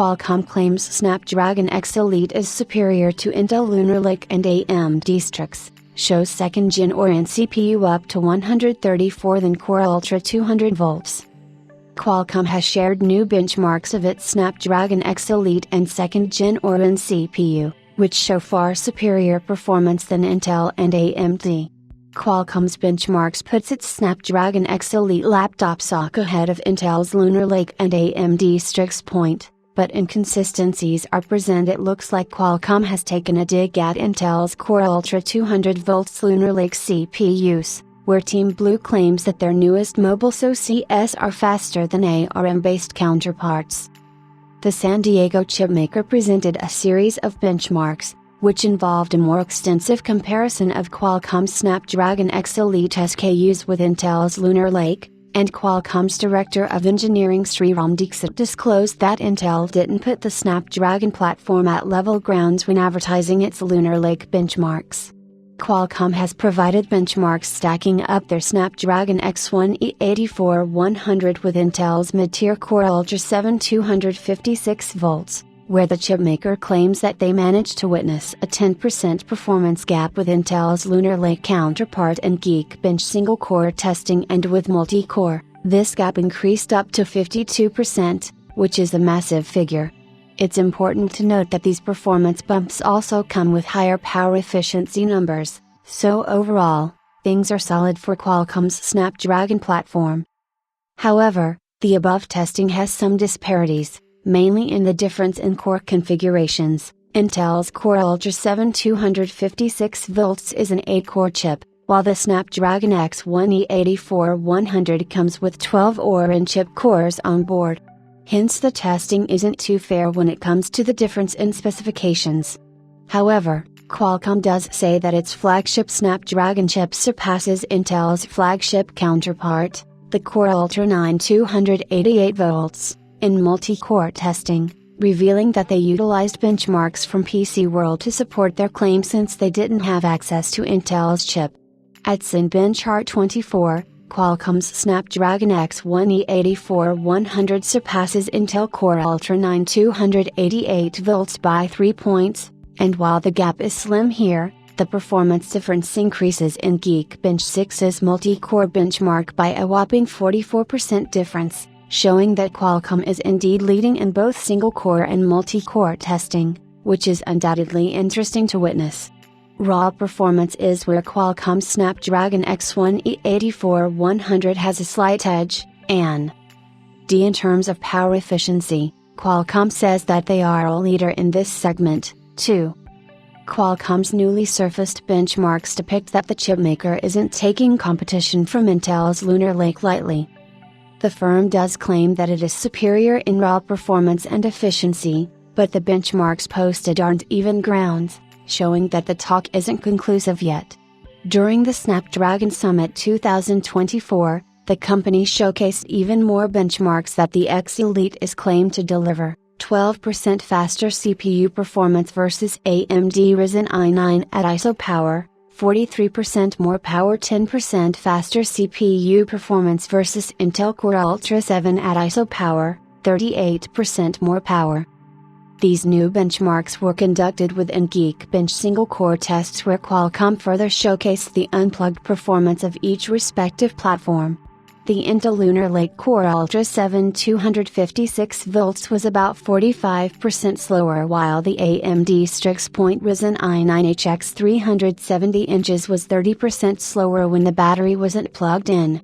Qualcomm claims Snapdragon X Elite is superior to Intel Lunar Lake and AMD Strix, shows 2nd Gen Oryon CPU up to 134 than Core Ultra 200 volts. Qualcomm has shared new benchmarks of its Snapdragon X Elite and 2nd Gen Oryon CPU, which show far superior performance than Intel and AMD. Qualcomm's benchmarks puts its Snapdragon X Elite laptop SoC ahead of Intel's Lunar Lake and AMD Strix Point, but inconsistencies are present. It looks like Qualcomm has taken a dig at Intel's Core Ultra 200 volts Lunar Lake CPUs, where Team Blue claims that their newest mobile SoCs are faster than ARM-based counterparts. The San Diego chipmaker presented a series of benchmarks, which involved a more extensive comparison of Qualcomm's Snapdragon X Elite SKUs with Intel's Lunar Lake, and Qualcomm's Director of Engineering Sriram Dixit disclosed that Intel didn't put the Snapdragon platform at level grounds when advertising its Lunar Lake benchmarks. Qualcomm has provided benchmarks stacking up their Snapdragon X1 E84-100 with Intel's mid-tier Core Ultra 7 256 volts, where the chipmaker claims that they managed to witness a 10% performance gap with Intel's Lunar Lake counterpart in Geekbench single-core testing, and with multi-core, this gap increased up to 52%, which is a massive figure. It's important to note that these performance bumps also come with higher power efficiency numbers, so overall, things are solid for Qualcomm's Snapdragon platform. However, the above testing has some disparities, mainly in the difference in core configurations. Intel's Core Ultra 7 256 volts is an 8-core chip, while the Snapdragon X1 E84-100 comes with 12 Oryon chip cores on board. Hence the testing isn't too fair when it comes to the difference in specifications. However, Qualcomm does say that its flagship Snapdragon chip surpasses Intel's flagship counterpart, the Core Ultra 9 288 volts, in multi-core testing, revealing that they utilized benchmarks from PC World to support their claim since they didn't have access to Intel's chip. At Cinebench 24, Qualcomm's Snapdragon X1 E84-100 surpasses Intel Core Ultra 9 288 volts by 3 points, and while the gap is slim here, the performance difference increases in Geekbench 6's multi-core benchmark by a whopping 44% difference, showing that Qualcomm is indeed leading in both single-core and multi-core testing, which is undoubtedly interesting to witness. Raw performance is where Qualcomm's Snapdragon X1 E84-100 has a slight edge, and in terms of power efficiency, Qualcomm says that they are a leader in this segment, too. Qualcomm's newly surfaced benchmarks depict that the chipmaker isn't taking competition from Intel's Lunar Lake lightly. The firm does claim that it is superior in raw performance and efficiency, but the benchmarks posted aren't even grounds, showing that the talk isn't conclusive yet. During the Snapdragon Summit 2024, the company showcased even more benchmarks that the X Elite is claimed to deliver: 12% faster CPU performance versus AMD Ryzen i9 at ISO power, 43% more power, 10% faster CPU performance versus Intel Core Ultra 7 at ISO power, 38% more power. These new benchmarks were conducted within Geekbench single-core tests, where Qualcomm further showcased the unplugged performance of each respective platform. The Intel Lunar Lake Core Ultra 7 256 volts was about 45% slower, while the AMD Strix Point Ryzen i9HX 370 inches was 30% slower when the battery wasn't plugged in.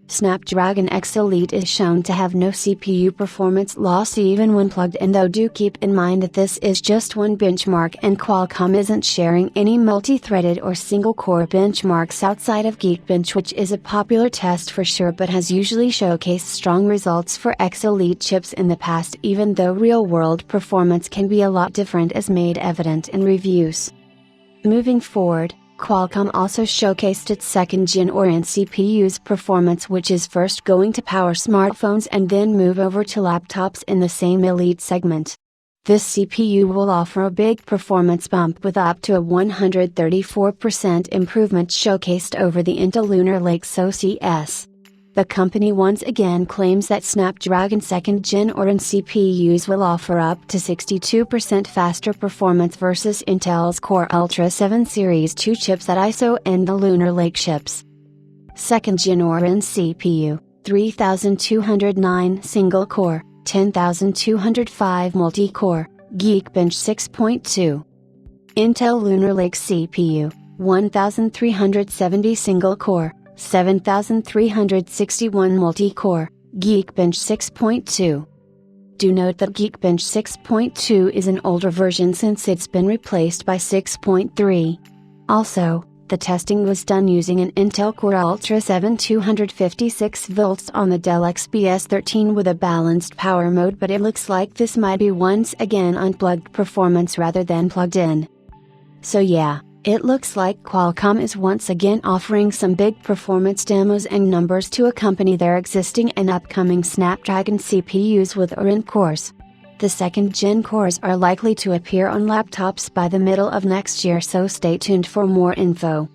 Snapdragon X Elite is shown to have no CPU performance loss even when plugged in, though do keep in mind that this is just one benchmark and Qualcomm isn't sharing any multi-threaded or single-core benchmarks outside of Geekbench, which is a popular test for sure but has usually showcased strong results for X Elite chips in the past, even though real-world performance can be a lot different as made evident in reviews. Moving forward, Qualcomm also showcased its 2nd Gen Oryon CPU's performance, which is first going to power smartphones and then move over to laptops in the same elite segment. This CPU will offer a big performance bump with up to a 134% improvement showcased over the Intel Lunar Lake SoCs. The company once again claims that Snapdragon 2nd Gen Orin CPUs will offer up to 62% faster performance versus Intel's Core Ultra 7 Series 2 chips at ISO and the Lunar Lake chips. 2nd Gen Orin CPU, 3209 single core, 10205 multi-core, Geekbench 6.2. Intel Lunar Lake CPU, 1370 single core, 7361 multi-core, Geekbench 6.2. Do note that Geekbench 6.2 is an older version since it's been replaced by 6.3. Also, the testing was done using an Intel Core Ultra 7 256 volts on the Dell XPS 13 with a balanced power mode, but it looks like this might be once again unplugged performance rather than plugged in. So yeah, it looks like Qualcomm is once again offering some big performance demos and numbers to accompany their existing and upcoming Snapdragon CPUs with Orin cores. The 2nd Gen cores are likely to appear on laptops by the middle of next year, so stay tuned for more info.